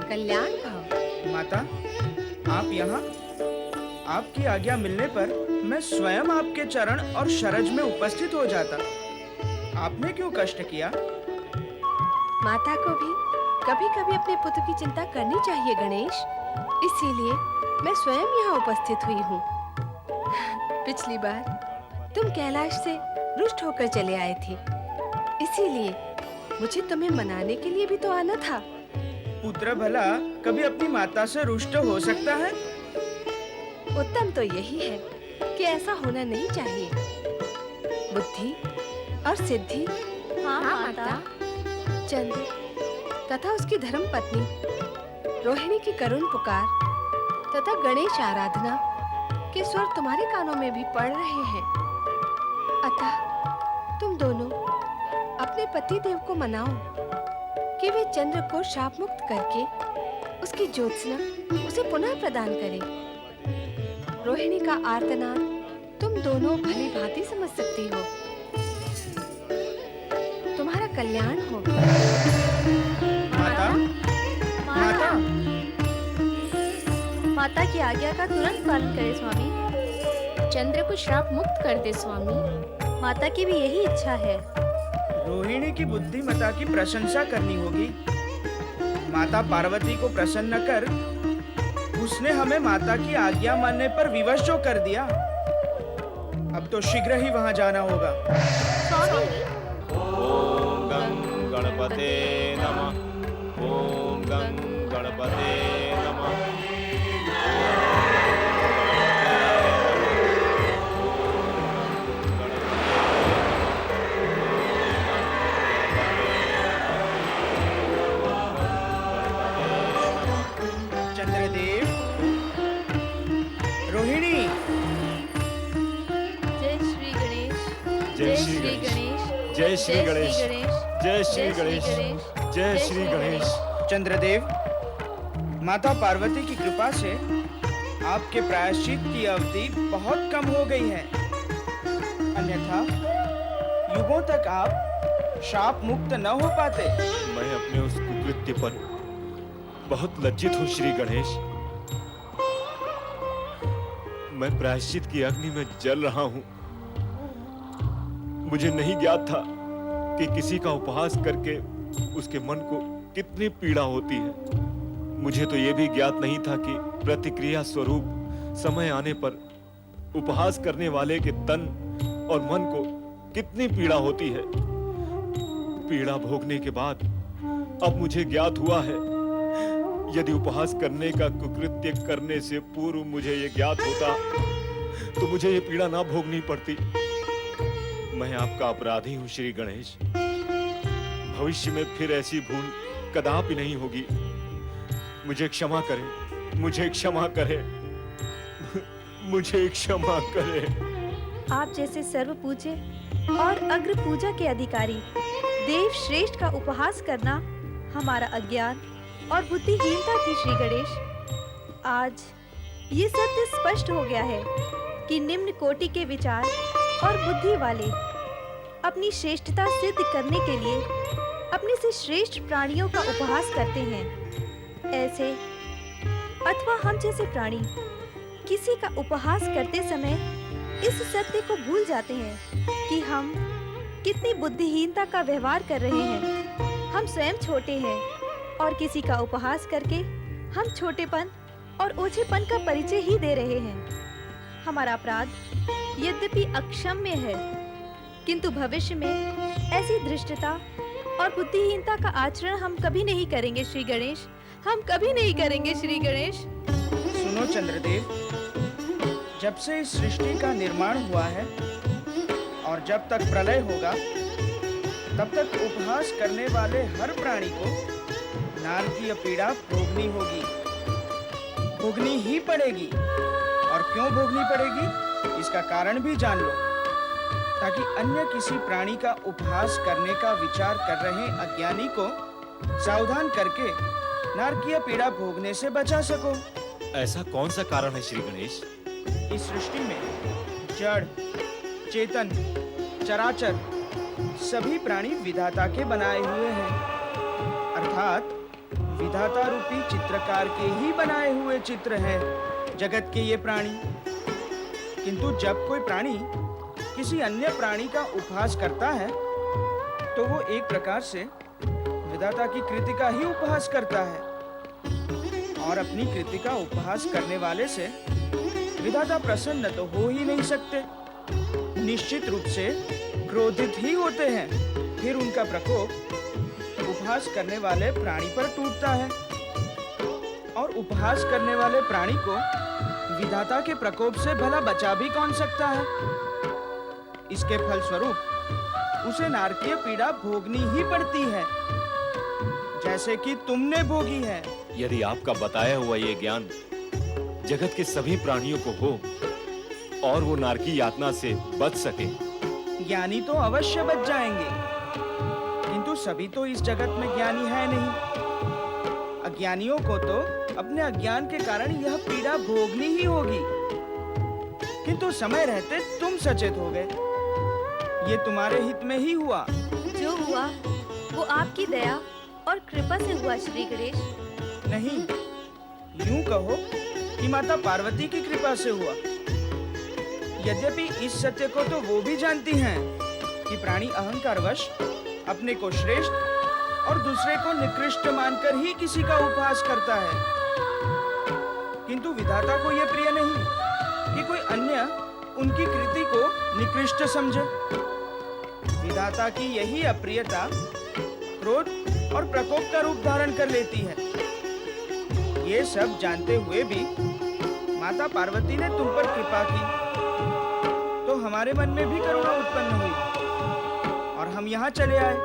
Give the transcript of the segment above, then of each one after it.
कल्याण भाव। माता, आप यहाँ? आपकी आज्ञा मिलने पर मैं स्वयं आपके चरण और शरज में उपस्थित हो जाता। आपने क्यों कष्ट किया? माता को भी कभी-कभी अपने पुत्र की चिंता करनी चाहिए गणेश। इसीलिए मैं स्वयं यहाँ उपस्थित हुई हूँ। पिछली बार तुम कैलाश से रुष्ट होकर चले आए थे, इसीलिए मुझे तुम्हें मनाने के लिए भी तो आना था। पुत्र भला कभी अपनी माता से रुष्ट हो सकता है? उत्तम तो यही है कि ऐसा होना नहीं चाहिए। बुद्धि और सिद्धि, हाँ माता। चंद्र तथा उसकी धर्म पत्नी रोहिणी की करुण पुकार तथा गणेश आराधना के स्वर तुम्हारे कानों में भी पड़ रहे हैं। अतः तुम दोनों अपने पति देव को मनाओ कि वे चंद्र को शाप मुक्त करके उसकी ज्योत्सना उसे पुनः प्रदान करें। रोहिणी का आर्तनाद तुम दोनों भली भांति समझ सकती हो। तुम्हारा कल्याण हो। माता, माता, माता की आज्ञा का तुरंत पालन करे स्वामी। चंद्र को श्राप मुक्त कर दे स्वामी। माता की भी यही इच्छा है। रोहिणी की बुद्धिमता की प्रशंसा करनी होगी। माता पार्वती को प्रसन्न कर उसने हमें माता की आज्ञा मानने पर विवश जो कर दिया। अब तो शीघ्र ही वहां जाना होगा। स्वामी, ओम गं गणपते नमः। ओम गं गणपते नमः। चंद्रदेव, रोहिणी, जय श्री गणेश। जय श्री गणेश। जय श्री गणेश। जय श्री गणेश। जय श्री गणेश। चंद्रदेव, माता पार्वती की कृपा से आपके प्रायश्चित की अवधि बहुत कम हो गई है। अन्यथा युगों तक आप शाप मुक्त न हो पाते। मैं अपने उस कुकृत्य पर बहुत लज्जित हूँ श्री गणेश। मैं प्रायश्चित की अग्नि में जल रहा हूँ। मुझे नहीं ज्ञात था कि किसी का उपहास करके उसके मन को कितनी पीड़ा होती है। मुझे तो यह भी ज्ञात नहीं था कि प्रतिक्रिया स्वरूप समय आने पर उपहास करने वाले के तन और मन को कितनी पीड़ा होती है। पीड़ा भोगने के बाद अब मुझे ज्ञात हुआ है, यदि उपहास करने का कुकृत्य करने से पूर्व मुझे ये ज्ञात होता तो मुझे ये पीड़ा ना भोगनी पड़ती। मैं आपका अपराधी हूँ श्री गणेश। भविष्य में फिर ऐसी भूल कदापि नहीं होगी। मुझे क्षमा करें, मुझे क्षमा करें, मुझे क्षमा करें। आप जैसे सर्व पूज्य और अग्र पूजा के अधिकारी देव श्रेष्ठ का उपहास करना हमारा अज्ञान और बुद्धिहीनता थी श्री गणेश। आज ये सत्य स्पष्ट हो गया है कि निम्न कोटि के विचार और बुद्धि वाले अपनी श्रेष्ठता सिद्ध करने के लिए अपने से श्रेष्ठ प्राणियों का उपहास करते हैं। ऐसे अथवा हम जैसे प्राणी किसी का उपहास करते समय इस सत्य को भूल जाते हैं कि हम कितनी बुद्धिहीनता का व्यवहार कर रहे हैं। हम स्वयं छोटे हैं और किसी का उपहास करके हम छोटेपन और ओछेपन का परिचय ही दे रहे हैं। हमारा अपराध यद्यपि अक्षम्य है, किंतु भविष्य में ऐसी धृष्टता और बुद्धिहीनता का आचरण हम कभी नहीं करेंगे श्री गणेश। हम कभी नहीं करेंगे श्री गणेश। सुनो चंद्रदेव, जब से इस सृष्टि का निर्माण हुआ है और जब तक प्रलय होगा तब तक उपहास करने वाले हर प्राणी को नारकीय पीड़ा भोगनी होगी, भोगनी ही पड़ेगी। और क्यों भोगनी पड़ेगी इसका कारण भी जान लो, ताकि अन्य किसी प्राणी का उपहास करने का विचार कर रहे अज्ञानी को सावधान करके नारकीय पीड़ा भोगने से बचा सको। ऐसा कौन सा कारण है श्री गणेश? इस सृष्टि में जड़, चेतन, चराचर सभी प्राणी विधाता के बनाए हुए हैं, अर्थात विधाता रूपी चित्रकार के ही बनाए हुए चित्र हैं जगत के ये प्राणी। किंतु जब कोई प्राणी किसी अन्य प्राणी का उपहास करता है तो वो एक प्रकार से विधाता की कृति का ही उपहास करता है, और अपनी कृति का उपहास करने वाले से विधाता प्रसन्न तो हो ही नहीं सकते, निश्चित रूप से क्रोधित ही होते हैं। फिर उनका प्रकोप उपहास करने वाले प्राणी पर टूटता है, और उपहास करने वाले प्राणी को विधाता के प्रकोप से भला बचा भी कौन सकता है। इसके फलस्वरूप उसे नारकीय पीड़ा भोगनी ही पड़ती है, जैसे कि तुमने भोगी है। यदि आपका बताया हुआ ये ज्ञान जगत के सभी प्राणियों को हो और वो नारकी यातना से बच सके, ज्ञानी तो अवश्य बच जाएंगे, किंतु सभी तो इस जगत में ज्ञानी है नहीं। अज्ञानियों को तो अपने अज्ञान के कारण यह पीड़ा भोगनी ही होगी। किंतु समय रहते तुम सचेत हो गए, ये तुम्हारे हित में ही हुआ। जो हुआ वो आपकी दया और कृपा से हुआ श्री गणेश। नहीं, यूं कहो कि माता पार्वती की कृपा से हुआ। यद्यपि इस सत्य को तो वो भी जानती हैं कि प्राणी अहंकारवश अपने को श्रेष्ठ और दूसरे को निकृष्ट मानकर ही किसी का उपहास करता है, किंतु विधाता को यह प्रिय नहीं कि कोई अन्य उनकी कृति को निकृष्ट समझे। विधाता की यही अप्रियता क्रोध और प्रकोप का रूप धारण कर लेती है। ये सब जानते हुए भी माता पार्वती ने तुम पर कृपा की, तो हमारे मन में भी करुणा उत्पन्न हुई और हम यहाँ चले आए।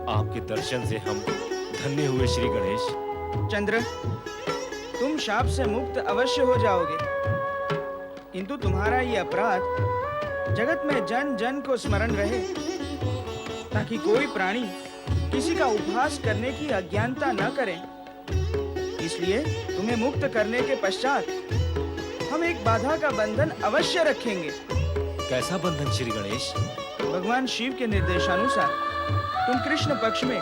आपके दर्शन से हम धन्य हुए श्री गणेश। चंद्र, तुम शाप से मुक्त अवश्य हो जाओगे, किंतु तुम्हारा ये अपराध जगत में जन जन को स्मरण रहे, ताकि कोई प्राणी किसी का उपहास करने की अज्ञानता न करे। इसलिए तुम्हें मुक्त करने के पश्चात हम एक बाधा का बंधन अवश्य रखेंगे। कैसा बंधन श्री गणेश? भगवान शिव के निर्देशानुसार तुम कृष्ण पक्ष में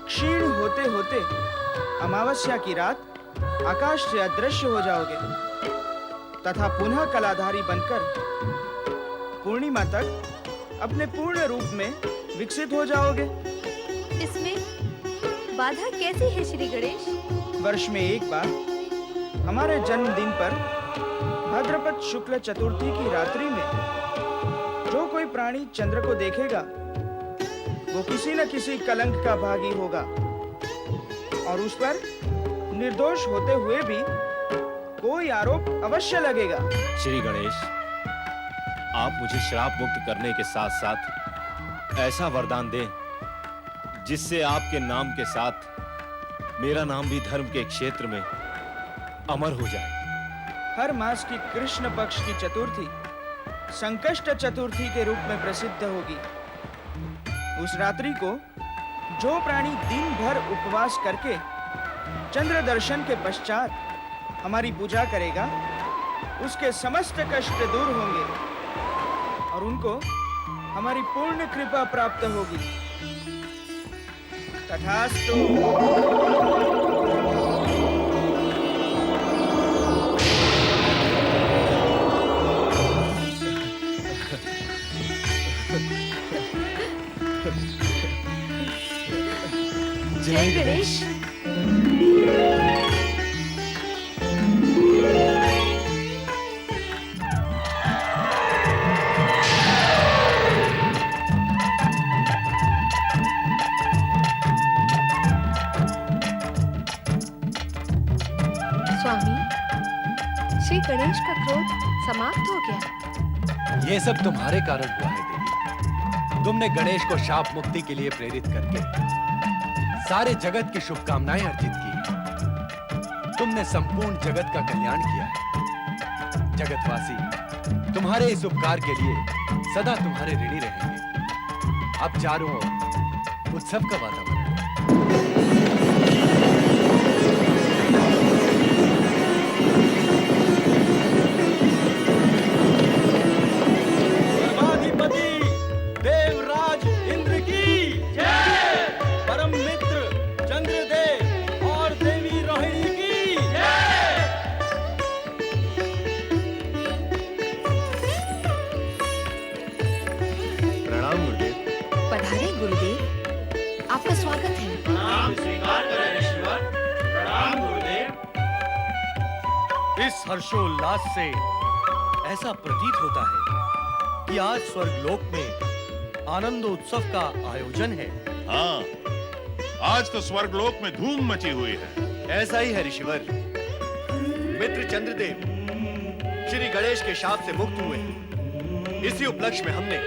क्षीण होते होते अमावस्या की रात आकाश से अदृश्य हो जाओगे, तथा पुनः कलाधारी बनकर पूर्णिमा तक अपने पूर्ण रूप में विकसित हो जाओगे। इसमें बाधा कैसी है श्री गणेश? वर्ष में एक बार हमारे जन्मदिन पर भाद्रपद शुक्ल चतुर्थी की रात्रि में जो कोई प्राणी चंद्र को देखेगा वो किसी न किसी कलंक का भागी होगा, और उस पर निर्दोष होते हुए भी कोई आरोप अवश्य लगेगा। श्री गणेश, आप मुझे श्राप मुक्त करने के साथ साथ ऐसा वरदान दें जिससे आपके नाम के साथ मेरा नाम भी धर्म के क्षेत्र में अमर हो जाए। हर मास की कृष्ण पक्ष की चतुर्थी संकष्ट चतुर्थी के रूप में प्रसिद्ध होगी। उस रात्रि को जो प्राणी दिन भर उपवास करके चंद्र दर्शन के पश्चात हमारी पूजा करेगा, उसके समस्त कष्ट दूर होंगे और उनको हमारी पूर्ण कृपा प्राप्त होगी। तथास्तु। जय गणेश। स्वामी, श्री गणेश का क्रोध समाप्त हो गया। ये सब तुम्हारे कारण हुआ है देवी। तुमने गणेश को शाप मुक्ति के लिए प्रेरित करके सारे जगत की शुभकामनाएं अर्जित की। तुमने संपूर्ण जगत का कल्याण किया है। जगतवासी तुम्हारे इस उपकार के लिए सदा तुम्हारे ऋणी रहेंगे। अब चारों ओर उत्सव का वातावरण है। देवराज इंद्र की जय। परम मित्र चंद्रदेव और देव इस हर्षोल्लास से ऐसा प्रतीत होता है कि आज स्वर्गलोक में आनंदोत्सव का आयोजन है। हाँ, आज तो स्वर्गलोक में धूम मची हुई है। ऐसा ही है ऋषिवर। मित्र चंद्रदेव श्री गणेश के शाप से मुक्त हुए हैं। इसी उपलक्ष्य में हमने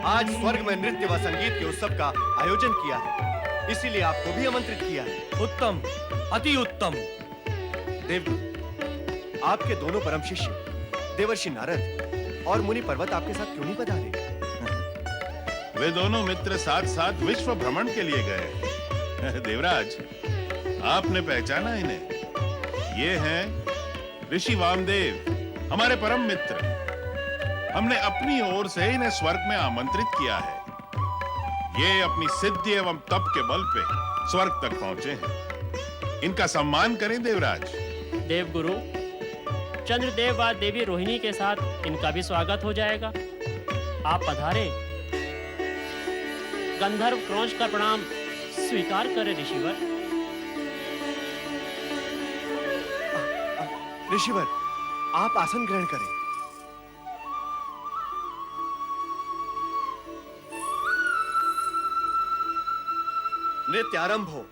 आज स्वर्ग में नृत्य व संगीत के उत्सव का आयोजन किया है, इसीलिए आपको भी आमंत्रित किया है। उत्तम, अति उत्तम। देवदूत, आपके दोनों परम शिष्य देवर्षि नारद और मुनि पर्वत आपके साथ क्यों नहीं पधारे? वे दोनों मित्र साथ साथ विश्व भ्रमण के लिए गए। देवराज, आपने पहचाना इन्हें? ये हैं ऋषि वामदेव, हमारे परम मित्र। हमने अपनी ओर से इन्हें स्वर्ग में आमंत्रित किया है। ये अपनी सिद्धि एवं तप के बल पे स्वर्ग तक पहुंचे हैं। इनका सम्मान करें देवराज। देवगुरु, चंद्रदेव व देवी रोहिणी के साथ इनका भी स्वागत हो जाएगा। आप पधारे। गंधर्व क्रौंच का प्रणाम स्वीकार करें ऋषिवर। ऋषिवर, आप आसन ग्रहण करें। नृत्य आरंभ हो।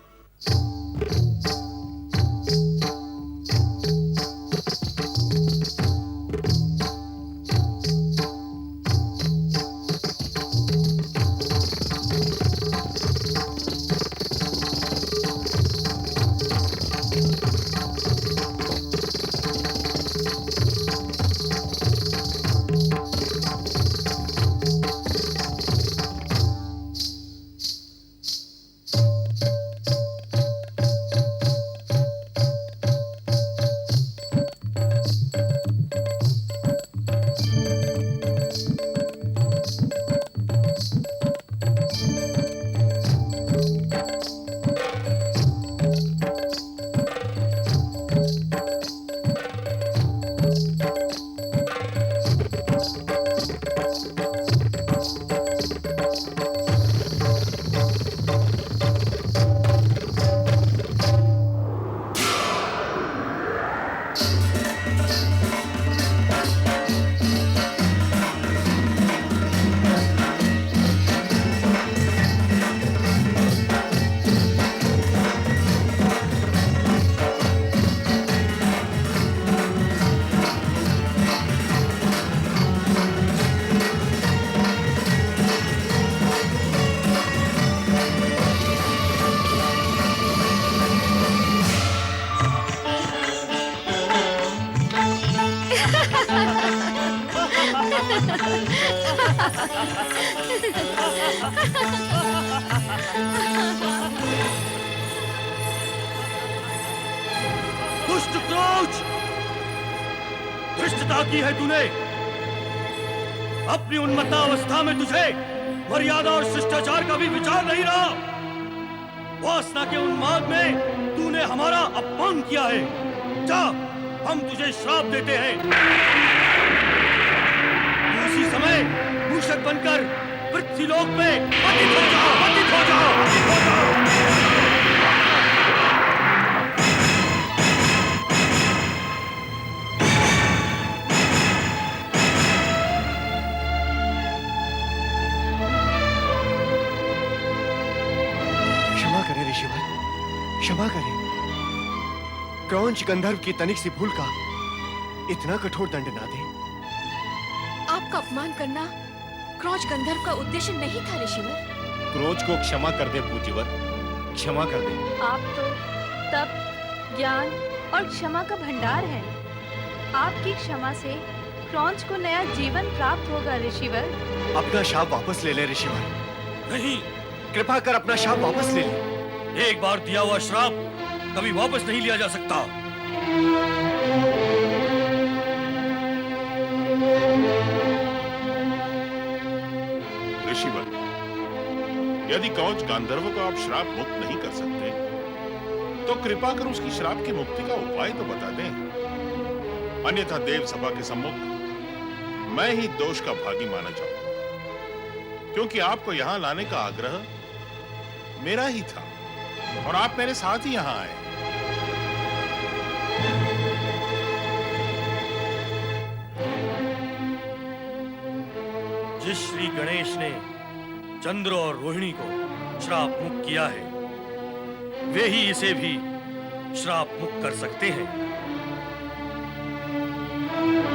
दुष्ट क्रोध, धृष्टता की है तूने। अपनी उन्मत्तावस्था में तुझे मर्यादा और शिष्टाचार का भी विचार नहीं रहा। वासना के उन्माद में तूने हमारा अपमान किया है। जा, हम तुझे श्राप देते हैं। तू उसी समय मूषक बनकर पृथ्वीलोक में पतित हो जाओ, पतित हो जाओ, पतित हो जाओ। क्षमा करें ऋषिवर, क्षमा करें। क्रौंच गंधर्व की तनिक सी भूल का इतना कठोर दंड ना दें। आपका अपमान करना क्रौंच गंधर्व का उद्देश्य नहीं था ऋषिवर। क्रोध को क्षमा कर दे पूज्यवर, क्षमा कर दे। आप तो तप, ज्ञान और क्षमा का भंडार हैं। आपकी क्षमा से क्रौंच को नया जीवन प्राप्त होगा ऋषिवर। अपना शाप वापस ले ले ऋषिवर। नहीं, कृपा कर अपना शाप वापस ले ले। एक बार दिया हुआ श्राप कभी वापस नहीं लिया जा सकता। ऋषिवर, यदि कौच गांधर्व को आप श्राप मुक्त नहीं कर सकते, तो कृपा कर उसकी श्राप की मुक्ति का उपाय तो बता दें। अन्यथा देव सभा के सम्मुख मैं ही दोष का भागी माना जाऊंगा, क्योंकि आपको यहां लाने का आग्रह मेरा ही था और आप मेरे साथ ही यहां आए। जिस श्री गणेश ने चंद्र और रोहिणी को श्राप मुक्त किया है, वे ही इसे भी श्राप मुक्त कर सकते हैं।